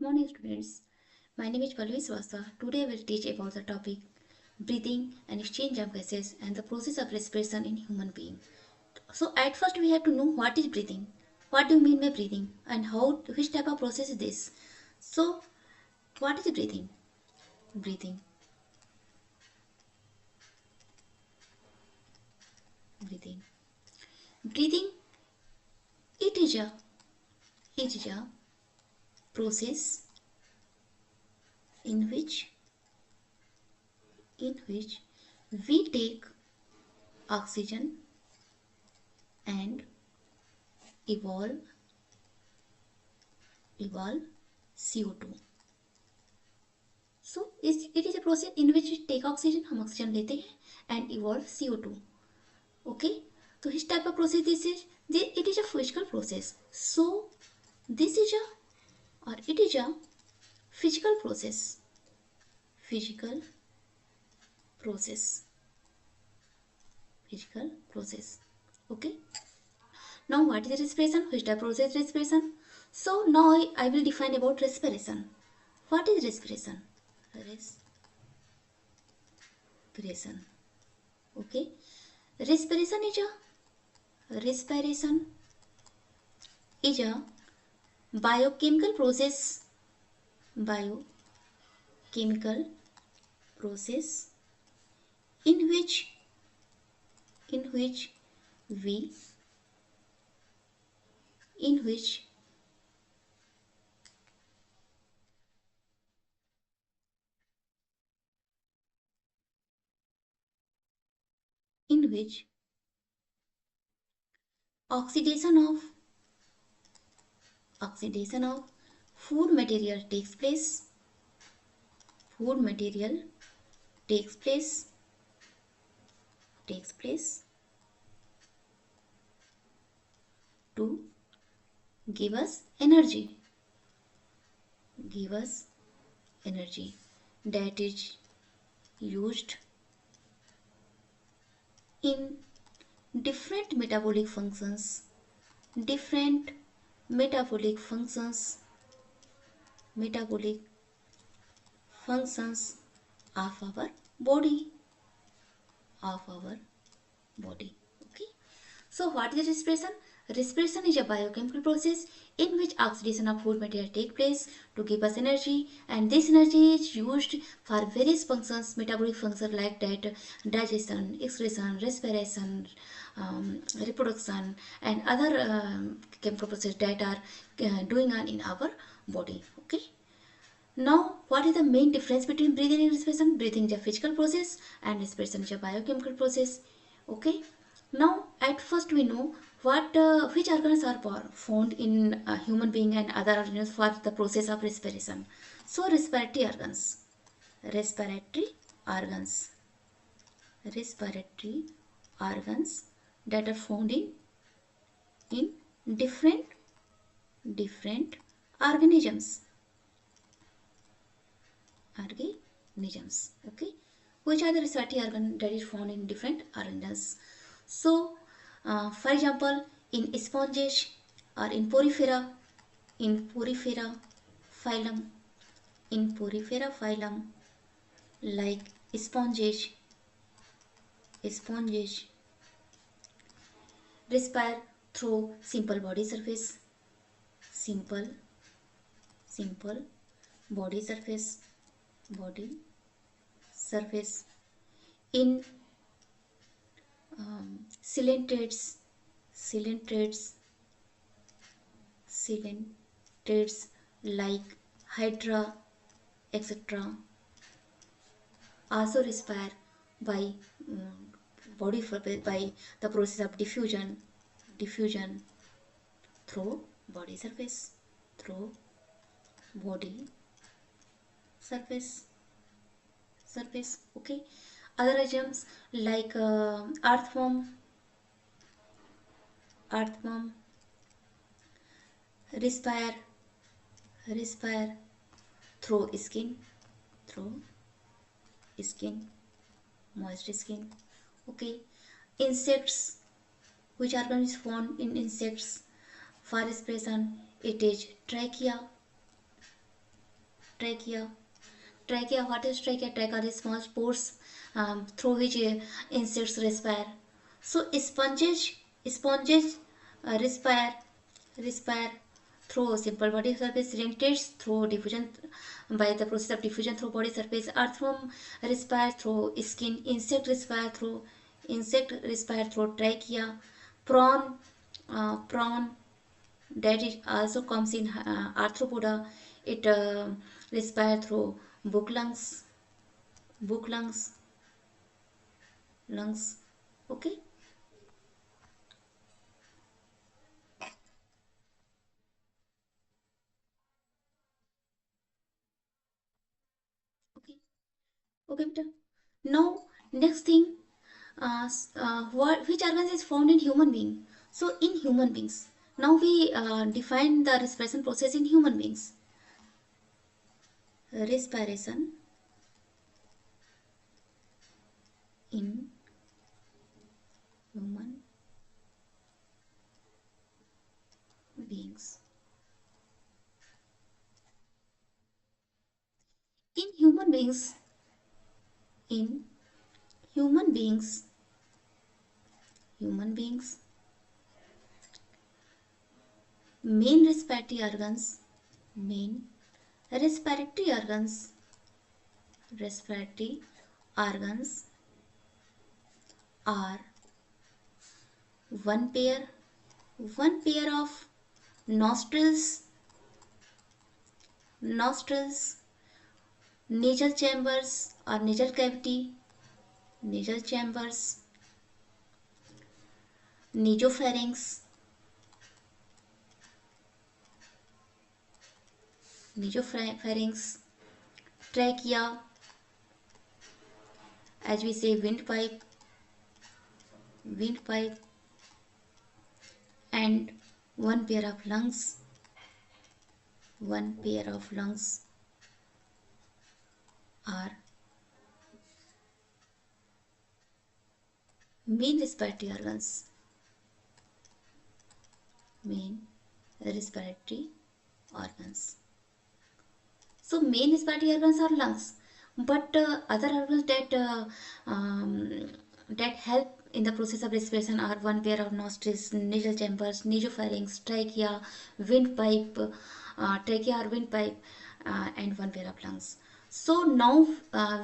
morning, students. My name is Palvi Swasta. Today I will teach about the topic breathing and exchange of gases and the process of respiration in human being. So at first we have to know what is breathing. What do you mean by breathing and which type of process is this? So what is breathing? Breathing. Breathing. Breathing it is a process in which we take oxygen and evolve evolve CO2. So it is a process in which we take oxygen, हम oxygen लेते हैं and evolve CO2. Okay, तो which type of process this is? It is a physical process. So this is a physical process. Physical process. Physical process. Okay. Now what is respiration? Which type of process respiration? So now I will define about respiration. What is respiration? Respiration. Okay. Respiration is a biochemical process. Biochemical process in which we in which in which oxidation of food material takes place. Food material takes place to give us energy. Give us energy that is used in different metabolic functions. Different metabolic functions. Metabolic functions of our body. Okay. So what is respiration? Respiration is a biochemical process in which oxidation of food material take place to give us energy, and this energy is used for various functions, metabolic functions like that digestion, excretion, respiration, reproduction, and other chemical processes that are doing on in our body. Okay. Now, what is the main difference between breathing and respiration? Breathing is a physical process and respiration is a biochemical process. Okay. Now, at first we know what which organs are found in a human being and other organs for the process of respiration. So, respiratory organs, respiratory organs that are found in different organisms. Okay, which are the respiratory organ that is found in different organisms. So for example, in sponges or in porifera phylum, like sponges respire through simple body surface. Simple body surface in cylindrids like hydra, etc. also respire by by the process of diffusion through body surface okay. Other items like earthworm respire through skin moist skin. Okay. Insects, which organ is found in insects for respiration? It is trachea. trachea. Trachea, what is trachea? Trachea are the small pores through which insects respire. So sponges respire through simple body surface. Dentates through diffusion by the process of diffusion through body surface. Earthworm respire through skin. Insect respire through trachea. Prawn that it also comes in arthropoda. It respire through book lungs, book lungs. Okay. Okay. Okay, beta. Now next thing, which organs is found in human being? So in human beings, now we define the respiration process in human beings. Respiration in human beings. In human beings, in human beings, human beings, main respiratory organs, main respiratory organs, respiratory organs are one pair, one pair of nostrils, nostrils, nasal chambers or nasal cavity, nasal chambers, nasopharynx, nasopharynx, trachea, as we say windpipe, and one pair of lungs, one pair of lungs are main respiratory organs, main respiratory organs. So main respiratory organs are lungs, but other organs that help in the process of respiration are one pair of nostrils, nasal chambers, nasopharynx, trachea or windpipe, and one pair of lungs. So now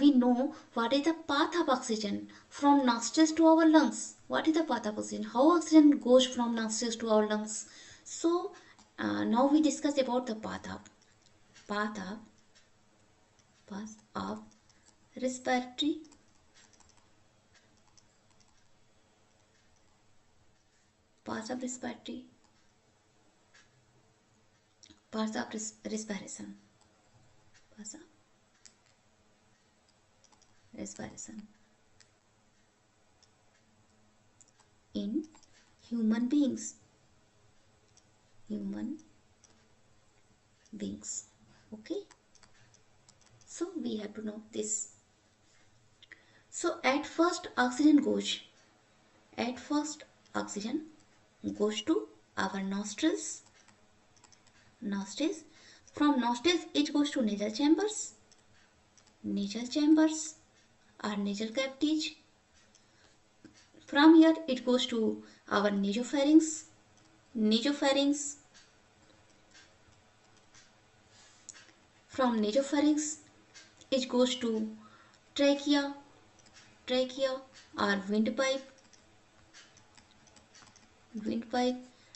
we know what is the path of oxygen from nostrils to our lungs. What is the path of oxygen? How oxygen goes from nostrils to our lungs? So now we discuss about the path of path of respiratory path of respiratory path of respiration, path of respiration in human beings, human beings. Okay, so we have to know this. So at first oxygen goes to our nostrils. From nostrils it goes to nasal chambers or nasal cavities. From here it goes to our nasopharynx. From nasopharynx it goes to trachea, trachea or windpipe,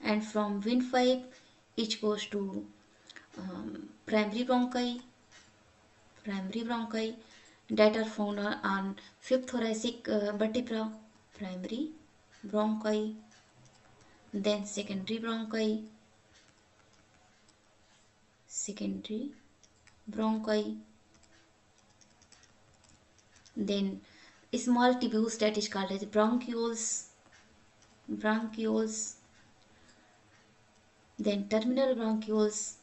and from windpipe it goes to primary bronchi that are found on fifth thoracic vertebra, primary bronchi, then secondary bronchi, then small tubules that is called as bronchioles, then terminal bronchioles,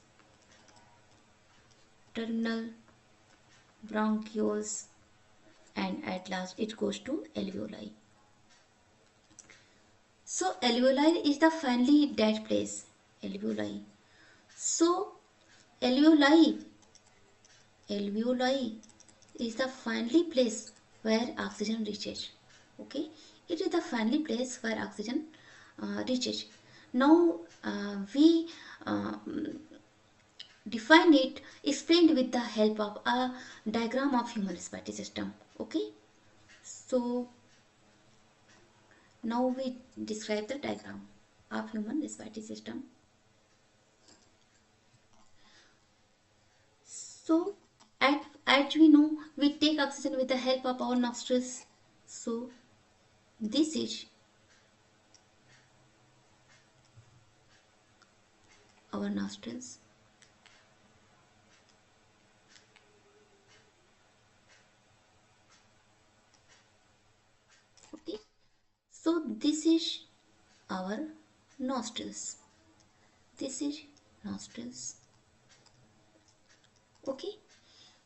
and at last it goes to alveoli. So alveoli is the finally dead place. Alveoli. So alveoli alveoli is the finally place where oxygen reaches. Okay, it is the finally place where oxygen reaches. Now we uh, define it, explained with the help of a diagram of human respiratory system. Okay, so now we describe the diagram of human respiratory system. So, as we know, we take oxygen with the help of our nostrils. So, this is our nostrils. Okay. So, this is our nostrils. This is nostrils. Okay.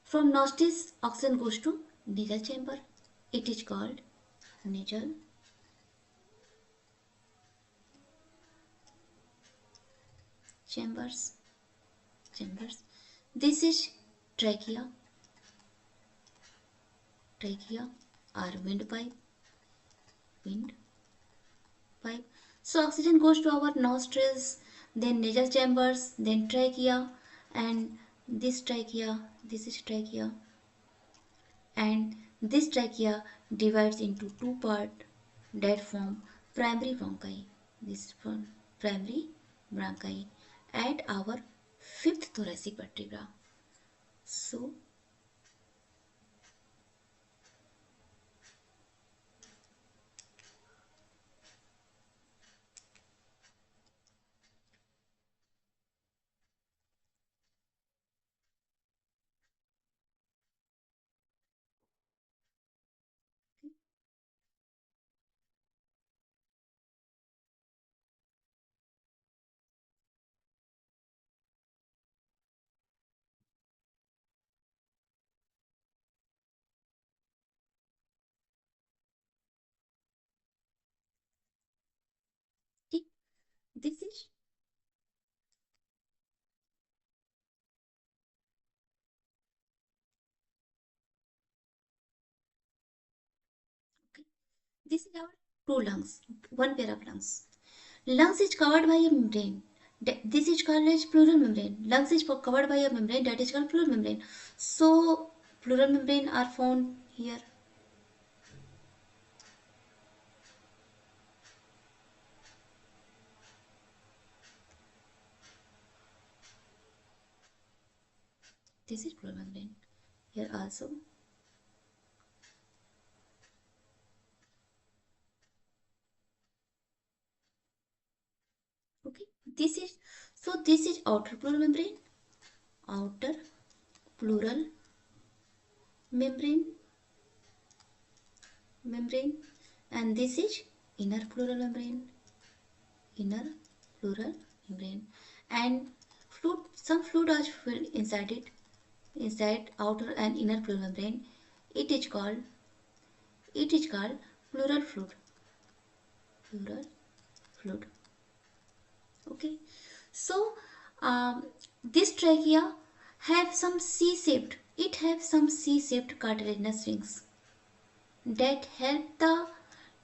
From nostrils, oxygen goes to nasal chamber. It is called nasal chambers. Chambers. This is trachea. Trachea or windpipe. Wind pipe. So oxygen goes to our nostrils, then nasal chambers, then trachea, and this is trachea, and this trachea divides into two parts that form primary bronchi. This form primary bronchi at our fifth thoracic vertebra. So this is okay. This is our two lungs, one pair of lungs. Lungs is covered by a membrane. This is called as pleural membrane. Lungs is covered by a membrane that is called pleural membrane. So pleural membrane are found here. This is pleural membrane. Here also. Okay. This is outer pleural membrane. Outer pleural membrane. Membrane. And this is inner pleural membrane. Inner pleural membrane. And some fluid are filled inside it, inside outer and inner pleural membrane. It is called pleural fluid. Pleural fluid. Okay. So this trachea have some C-shaped. It have some C-shaped cartilaginous rings that help the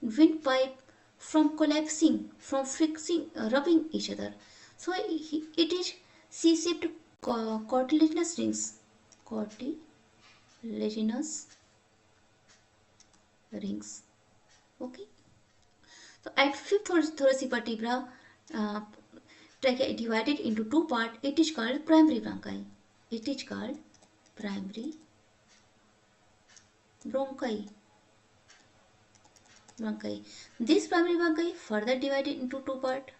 windpipe from collapsing, from fixing, rubbing each other. So it is C-shaped cartilaginous rings. Cartilaginous rings. Okay. So at fifth thoracic vertebra, uh, trachea divided into two parts. It is called primary bronchi. It is called primary bronchi. Bronchi. This primary bronchi further divided into two parts.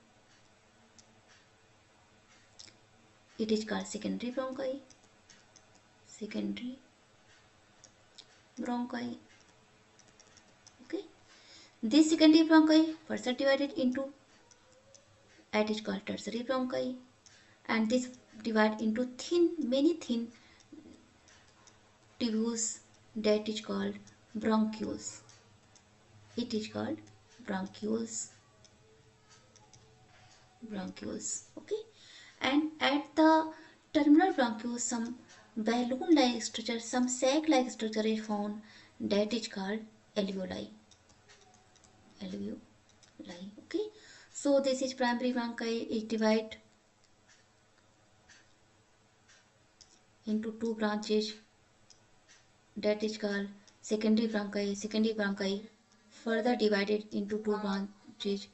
It is called secondary bronchi. Secondary bronchi. Okay. This secondary bronchi further divided into, it is called tertiary bronchi, and this divide into many thin tubules that is called bronchioles. It is called bronchioles. Bronchioles. Okay. And at the terminal bronchioles, some balloon-like structure, some sac-like structure is found that is called alveoli. Alveoli. Okay. So this is primary bronchi is divided into two branches that is called secondary bronchi. Secondary bronchi further divided into two branches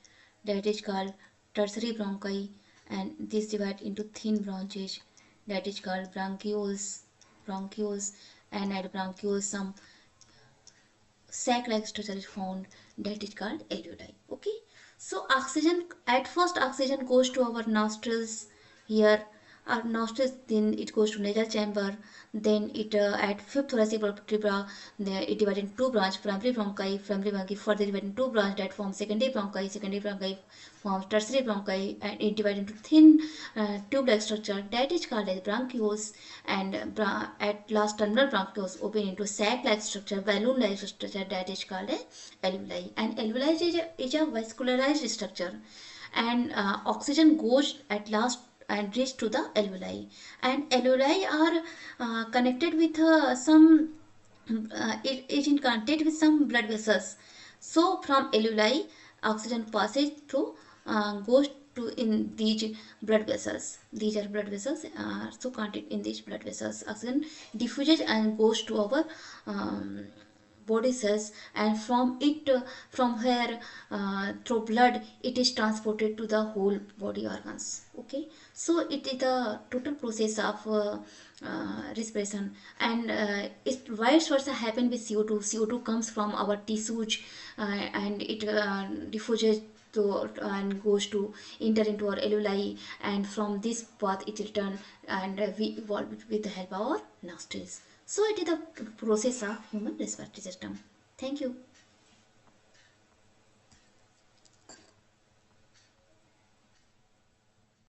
that is called tertiary bronchi, and this divide into thin branches that is called bronchioles, and at bronchioles some sac-like structure is found that is called alveoli. Okay, so oxygen, at first oxygen goes to our nostrils here, our nostrils, then it goes to nasal chamber, then it at fifth thoracic vertebra, there it divided in two branch, primary bronchi further divided in two branch that form secondary bronchi forms tertiary bronchi, and it divided into thin tube-like structure that is called as bronchioles, and at last terminal bronchioles open into sac-like structure, balloon-like structure that is called as alveoli. And alveoli is a vascularized structure, and oxygen goes at last and reach to the alveoli, and alveoli are connected with some it is in contact with some blood vessels. So from alveoli, oxygen passes through goes to in these blood vessels. These are blood vessels. So contact in these blood vessels, oxygen diffuses and goes to our body cells, and from it from here through blood it is transported to the whole body organs. Okay, so it is the total process of respiration, and it vice versa happen with CO2. CO2 comes from our tissues, and it diffuses to and goes to enter into our alveoli, and from this path it return, and we evolve with the help of our nostrils. So it is the process of human respiratory system. Thank you.